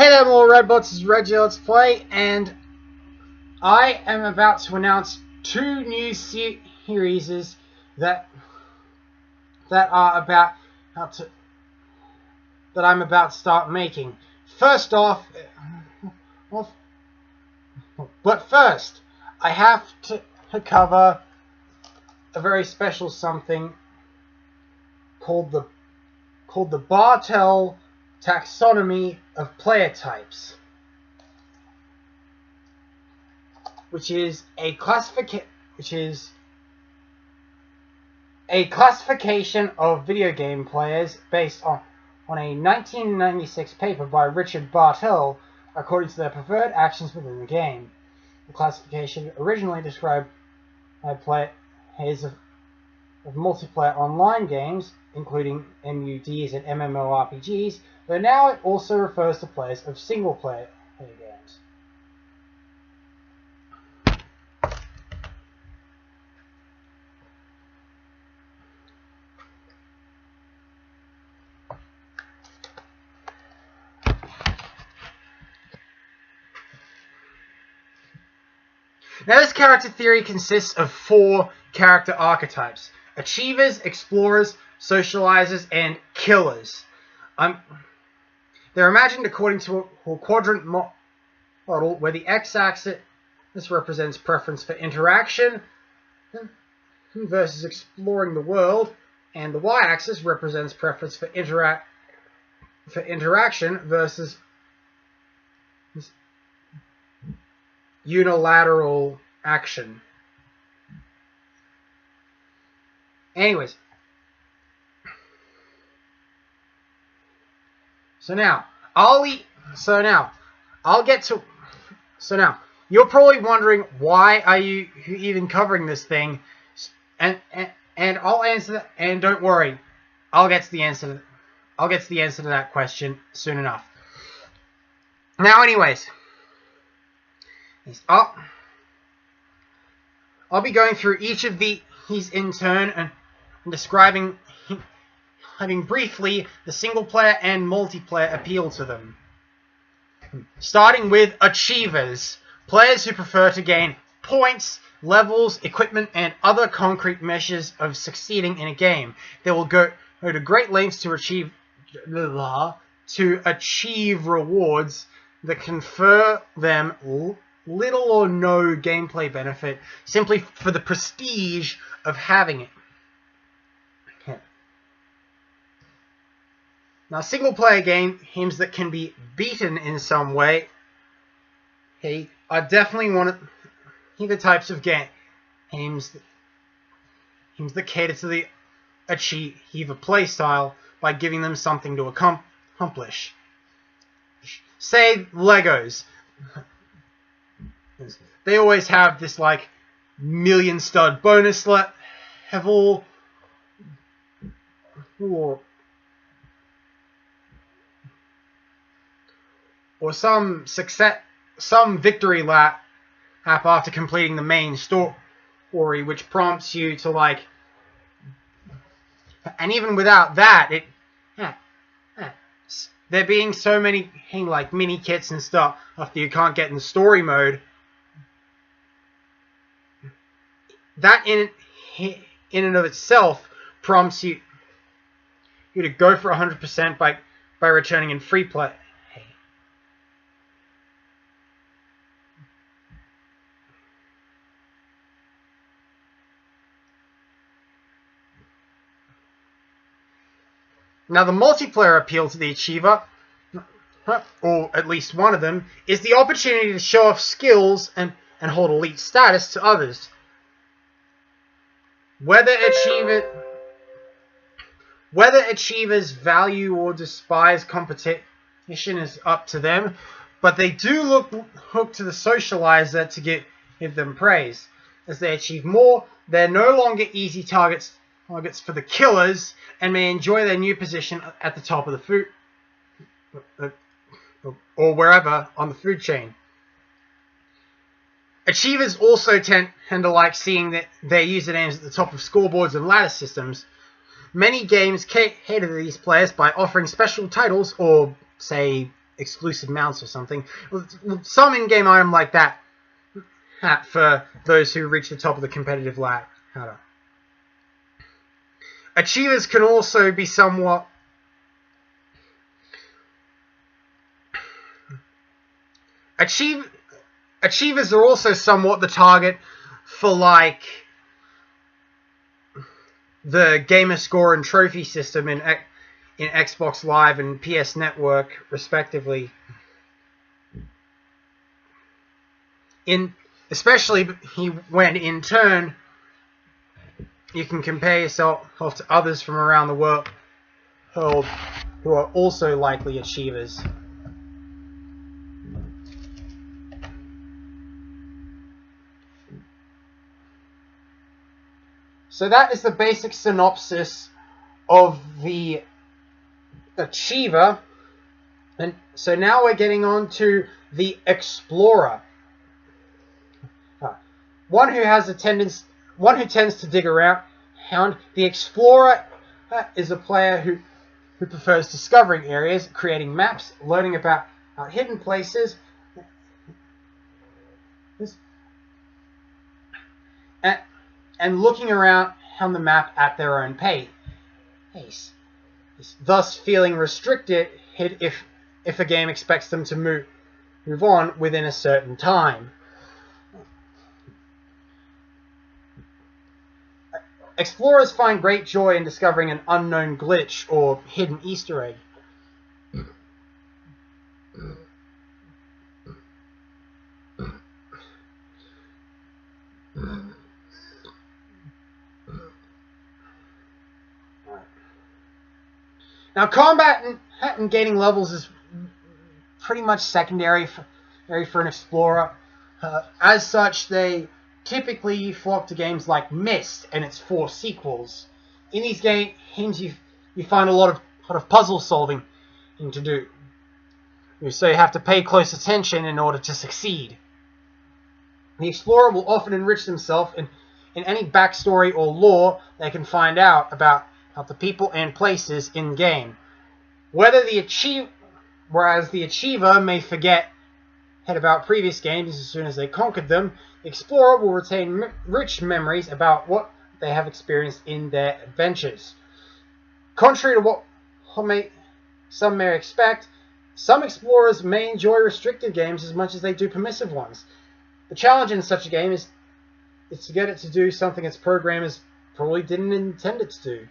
Hey there, more Redbots, this is Reggie Let's Play, and I am about to announce two new series that I'm about to start making. First, I have to cover a very special something called the Bartel taxonomy of player types, which is a classification of video game players based on a 1996 paper by Richard Bartel according to their preferred actions within the game. The classification originally described players of multiplayer online games, including MUDs and MMORPGs, but now it also refers to players of single-player games. Now, this character theory consists of 4 character archetypes: achievers, explorers, socializers, and killers. They're imagined according to a quadrant model where the x-axis represents preference for interaction versus exploring the world, and the y-axis represents preference for interaction versus unilateral action. Anyways, So now you're probably wondering, why are you even covering this thing? And I'll answer that, and don't worry, I'll get to the answer to that question soon enough. Now, anyways, I'll be going through each of these in turn and describing briefly the single player and multiplayer appeal to them. Starting with achievers, players who prefer to gain points, levels, equipment, and other concrete measures of succeeding in a game. They will go to great lengths to achieve rewards that confer them little or no gameplay benefit, simply for the prestige of having it. Now, single-player games that can be beaten in some way are definitely one of the types of games that cater to the achiever playstyle by giving them something to accomplish. Say Legos. They always have this million stud bonus level, or some victory lap after completing the main story, which prompts you to and even without that, there being so many mini kits and stuff that you can't get in the story mode, that in and of itself prompts you to go for 100% by returning in free play. Now, the multiplayer appeal to the achiever, or at least one of them, is the opportunity to show off skills and hold elite status to others. Whether achievers value or despise competition is up to them, but they do look to the socializer to give them praise. As they achieve more, they're no longer easy targets for the killers, and may enjoy their new position at the top of the food or wherever on the food chain. Achievers also tend to like seeing their usernames at the top of scoreboards and ladder systems. Many games cater to these players by offering special titles or, say, exclusive mounts or something. Some in-game item like that for those who reach the top of the competitive ladder. Achievers can also be somewhat Achievers are also somewhat the target for, like, the gamer score and trophy system in Xbox Live and PS Network, respectively. Especially when, in turn, you can compare yourself to others from around the world who are also likely achievers. So that is the basic synopsis of the Achiever. And so now we're getting on to the Explorer. One who tends to dig around. The Explorer is a player who prefers discovering areas, creating maps, learning about hidden places, and looking around on the map at their own pace, thus feeling restricted if a game expects them to move on within a certain time. Explorers find great joy in discovering an unknown glitch or hidden Easter egg. Now, combat and gaining levels is pretty much secondary for an explorer. As such, they typically flock to games like Myst and its 4 sequels. In these games, you find a lot of puzzle solving to do. So you have to pay close attention in order to succeed. The explorer will often enrich themselves in any backstory or lore they can find out about the people and places in game. Whereas the achiever may forget about previous games as soon as they conquered them, the explorer will retain rich memories about what they have experienced in their adventures. Contrary to what some may expect, some explorers may enjoy restricted games as much as they do permissive ones. The challenge in such a game is to get it to do something its programmers probably didn't intend it to do.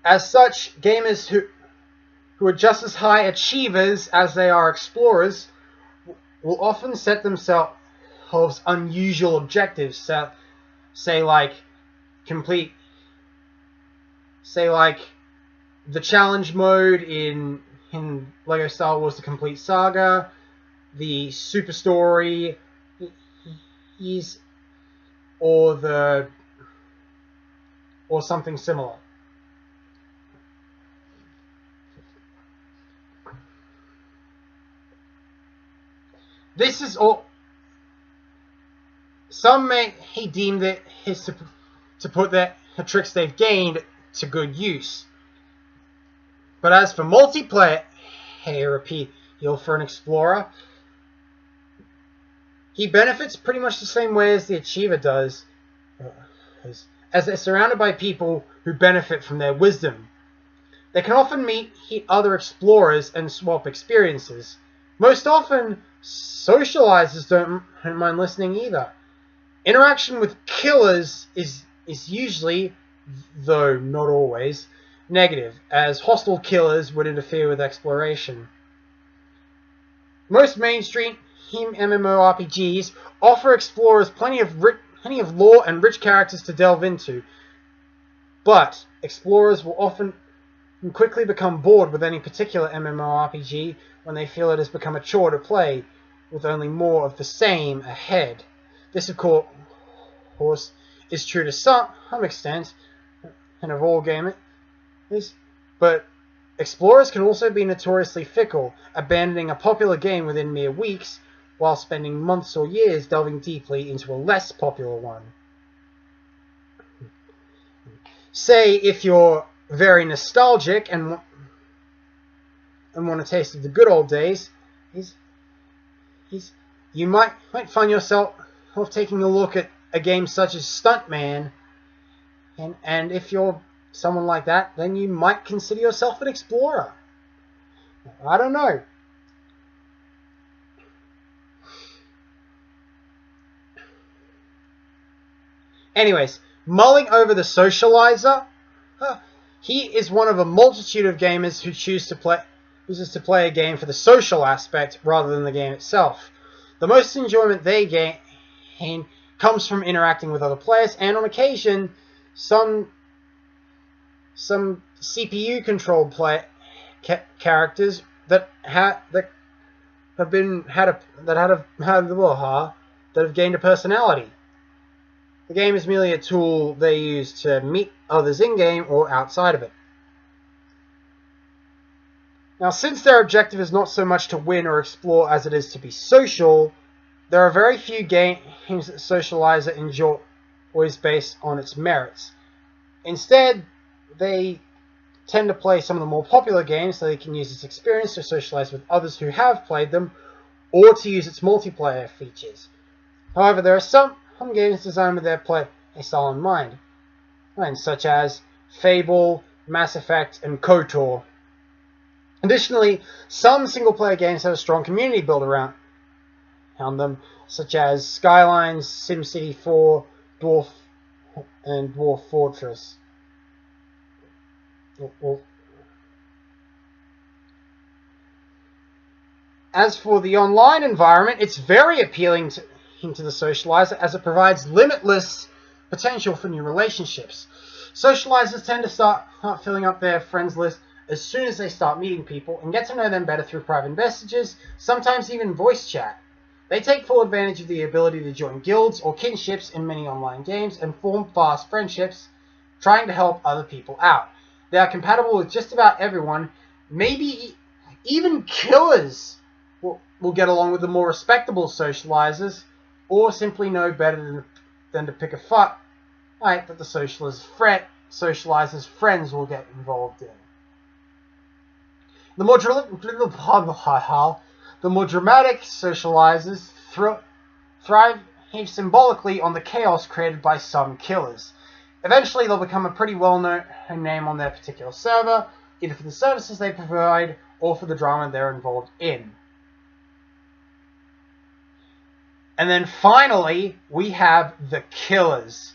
As such, gamers who are just as high achievers as they are explorers will often set themselves unusual objectives. Say like the challenge mode in LEGO Star Wars: The Complete Saga, the Super Story, or something similar. This is all. Some may deem that to put the tricks they've gained to good use. But as for multiplayer appeal for an explorer, he benefits pretty much the same way as the achiever does, as they're surrounded by people who benefit from their wisdom. They can often meet other explorers and swap experiences. Most often, socializers don't mind listening either. Interaction with killers is usually, though not always, negative, as hostile killers would interfere with exploration. Most mainstream MMORPGs offer explorers plenty of lore and rich characters to delve into, but explorers will often quickly become bored with any particular MMORPG when they feel it has become a chore to play, with only more of the same ahead. This, of course, is true to some extent, and of all gamers, but explorers can also be notoriously fickle, abandoning a popular game within mere weeks, while spending months or years delving deeply into a less popular one. Say if you're very nostalgic and want a taste of the good old days, you might find yourself taking a look at a game such as Stuntman, and if you're someone like that, then you might consider yourself an explorer. I don't know. Anyways, mulling over the Socializer, he is one of a multitude of gamers who chooses to play a game for the social aspect rather than the game itself. The most enjoyment they gain comes from interacting with other players, and on occasion, some CPU-controlled characters that have gained a personality. The game is merely a tool they use to meet others in-game or outside of it. Now, since their objective is not so much to win or explore as it is to be social, there are very few games that Socializer enjoys based on its merits. Instead, they tend to play some of the more popular games so they can use its experience to socialize with others who have played them, or to use its multiplayer features. However, there are some games designed with their play style in mind, such as Fable, Mass Effect, and KOTOR. Additionally, some single-player games have a strong community built around them, such as Skylines, SimCity 4, Dwarf Fortress. As for the online environment, it's very appealing to the Socializer as it provides limitless potential for new relationships. Socializers tend to start filling up their friends list as soon as they start meeting people and get to know them better through private messages, sometimes even voice chat. They take full advantage of the ability to join guilds or kinships in many online games and form fast friendships, trying to help other people out. They are compatible with just about everyone. Maybe even killers will get along with the more respectable Socializers, or simply know better than to pick a fight that the Socializer's friends will get involved in. The more dramatic Socializers thrive symbolically on the chaos created by some killers. Eventually, they'll become a pretty well-known name on their particular server, either for the services they provide or for the drama they're involved in. And then finally, we have the killers,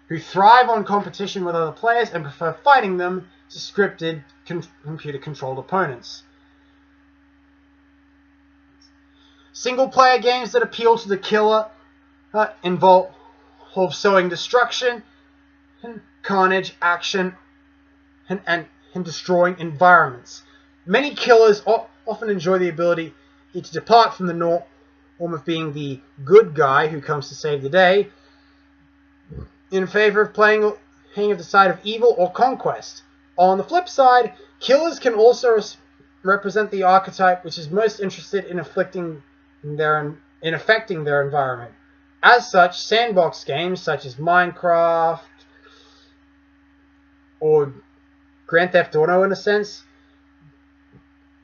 who thrive on competition with other players and prefer fighting them to scripted, computer-controlled opponents. Single-player games that appeal to the killer involve sowing destruction, and carnage, action, and destroying environments. Many killers often enjoy the ability to depart from the norm of being the good guy who comes to save the day, in favor of playing at the side of evil or conquest. On the flip side, killers can also represent the archetype which is most interested in affecting their environment. As such, sandbox games such as Minecraft or Grand Theft Auto, in a sense,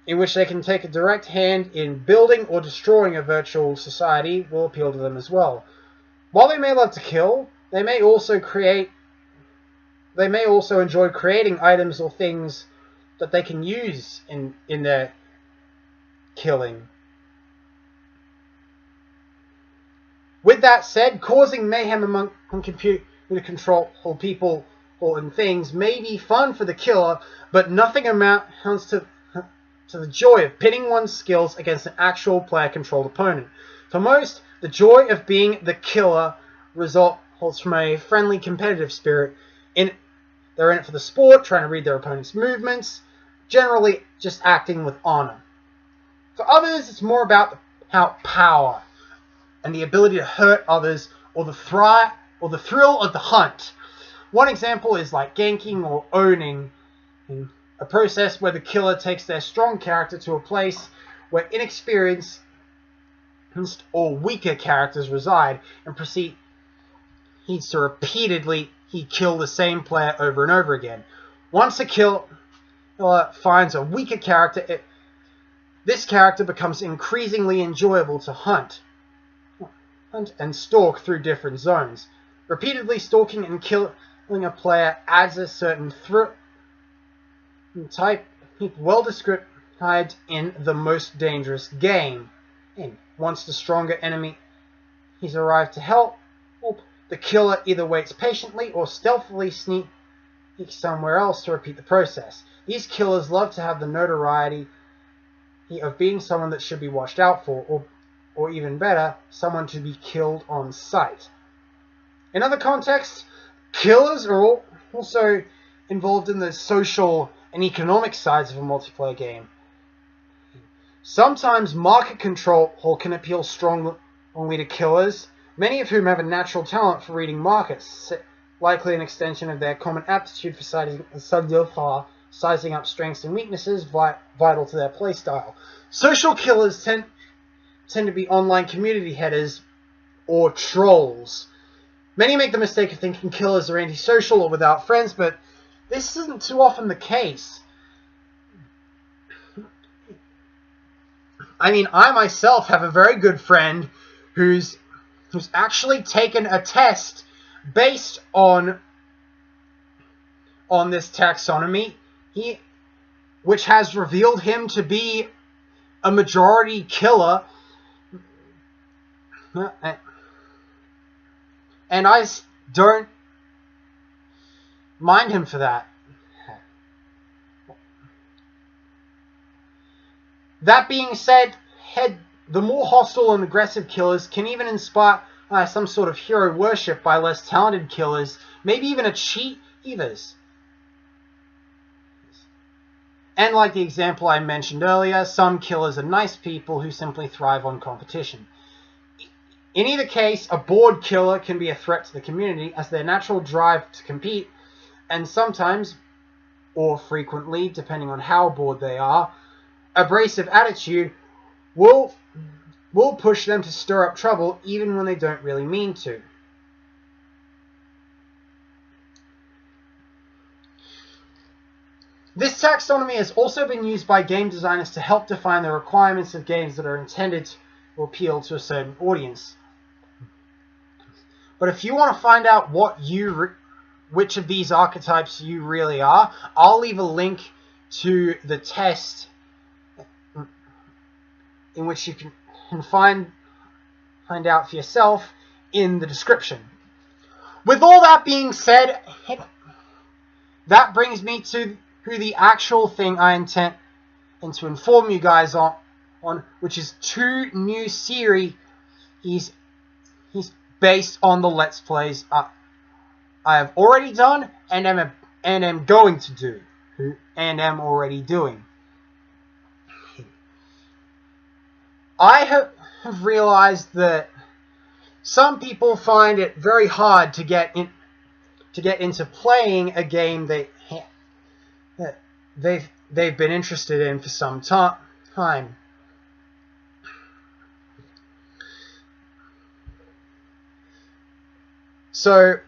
in which they can take a direct hand in building or destroying a virtual society, will appeal to them as well. While they may love to kill, they may also enjoy creating items or things that they can use in their killing. With that said, causing mayhem among computer-controlled people and things may be fun for the killer, but nothing amounts to the joy of pitting one's skills against an actual player-controlled opponent. For most, the joy of being the killer results from a friendly, competitive spirit. They're in it for the sport, trying to read their opponent's movements, generally just acting with honor. For others, it's more about power and the ability to hurt others, or the thrill of the hunt. One example is like ganking or owning, a process where the killer takes their strong character to a place where inexperienced or weaker characters reside and proceeds to repeatedly kill the same player over and over again. Once a killer finds a weaker character, this character becomes increasingly enjoyable to hunt and stalk through different zones. Repeatedly stalking and killing a player adds a certain type well described in The Most Dangerous Game. And once the stronger enemy has arrived to help, the killer either waits patiently or stealthily sneaks somewhere else to repeat the process. These killers love to have the notoriety of being someone that should be watched out for, or even better, someone to be killed on sight. In other contexts, killers are also involved in the social and economic sides of a multiplayer game. Sometimes market control can appeal strongly to killers, many of whom have a natural talent for reading markets, likely an extension of their common aptitude for sizing up strengths and weaknesses vital to their playstyle. Social killers tend to be online community headers or trolls. Many make the mistake of thinking killers are antisocial or without friends, but this isn't too often the case. I mean, I myself have a very good friend who's actually taken a test based on this taxonomy, which has revealed him to be a majority killer, and I don't mind him for that. That being said, the more hostile and aggressive killers can even inspire some sort of hero worship by less talented killers, maybe even achievers. And like the example I mentioned earlier, some killers are nice people who simply thrive on competition. In either case, a bored killer can be a threat to the community, as their natural drive to compete, and sometimes, or frequently, depending on how bored they are, abrasive attitude will push them to stir up trouble even when they don't really mean to. This taxonomy has also been used by game designers to help define the requirements of games that are intended to appeal to a certain audience. But if you want to find out which of these archetypes you really are, I'll leave a link to the test in which you can find out for yourself in the description. With all that being said, that brings me to the actual thing I intend to inform you guys on, which is 2 new series based on the Let's Plays I have already done and am going to do, and am already doing. I have realized that some people find it very hard to get into playing a game that they've been interested in for some time. So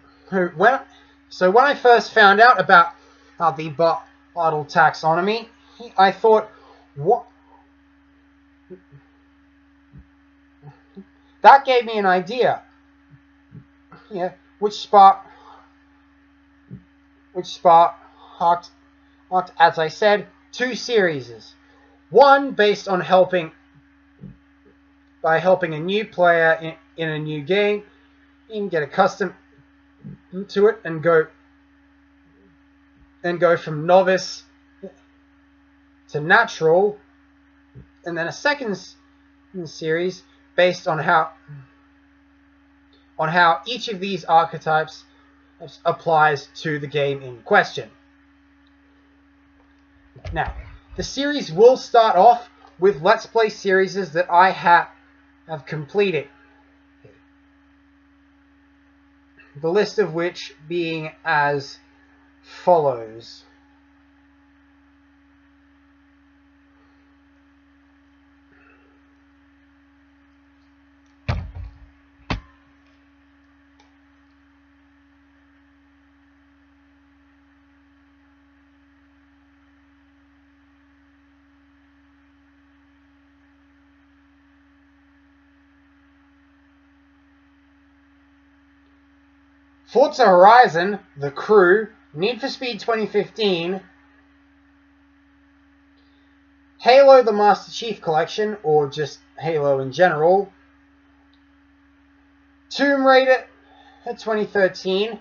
when I first found out about the bottle taxonomy, I thought, what? That gave me an idea. Yeah, which sparked, as I said, 2 series. One based on helping a new player in a new game, you can get accustomed to it and go from novice to natural, and then a second series based on how each of these archetypes applies to the game in question. Now, the series will start off with Let's Play series that I have completed. The list of which being as follows. Forza Horizon, The Crew, Need for Speed 2015, Halo the Master Chief Collection, or just Halo in general, Tomb Raider 2013,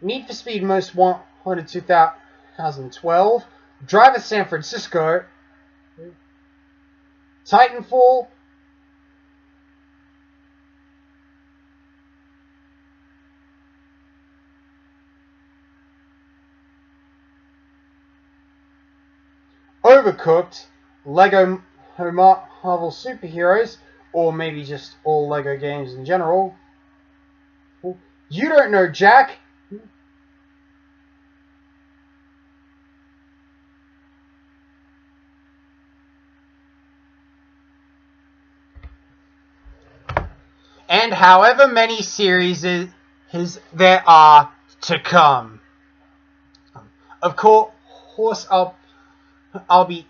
Need for Speed Most Wanted 2012, Driver San Francisco, Titanfall, Overcooked, Lego Marvel Superheroes, or maybe just all Lego games in general. You Don't Know Jack. And however many series there are to come. Of course, I'll be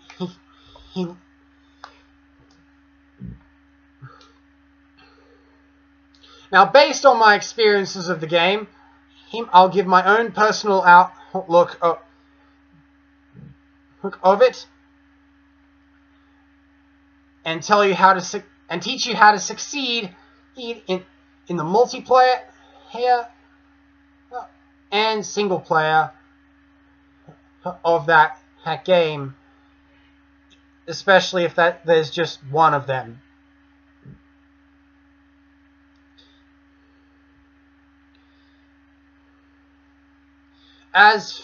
now, based on my experiences of the game, I'll give my own personal outlook of it, and tell you how to and teach you how to succeed in the multiplayer and single player of that game, especially if there's just one of them. As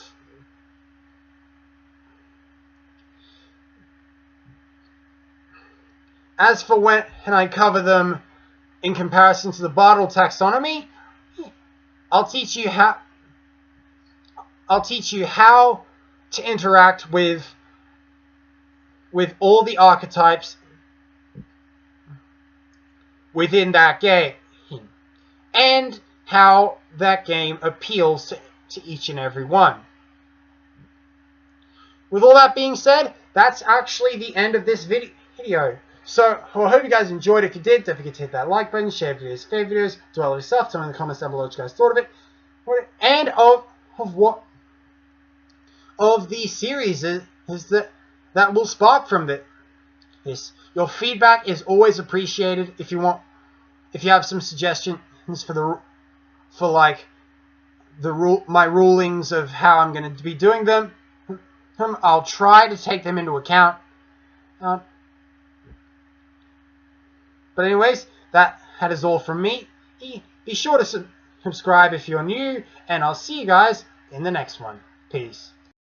for when I cover them in comparison to the Bartle taxonomy, I'll teach you how to interact with all the archetypes within that game, and how that game appeals to each and every one. With all that being said, that's actually the end of this video. So, I hope you guys enjoyed. If you did, don't forget to hit that like button, share videos, favorite videos, do all of this stuff. Tell me in the comments down below what you guys thought of it, and of the series that will spark from this. Your feedback is always appreciated. If you have some suggestions for my rulings of how I'm going to be doing them, I'll try to take them into account. But anyways, that is all from me. Be sure to subscribe if you're new, and I'll see you guys in the next one. Peace.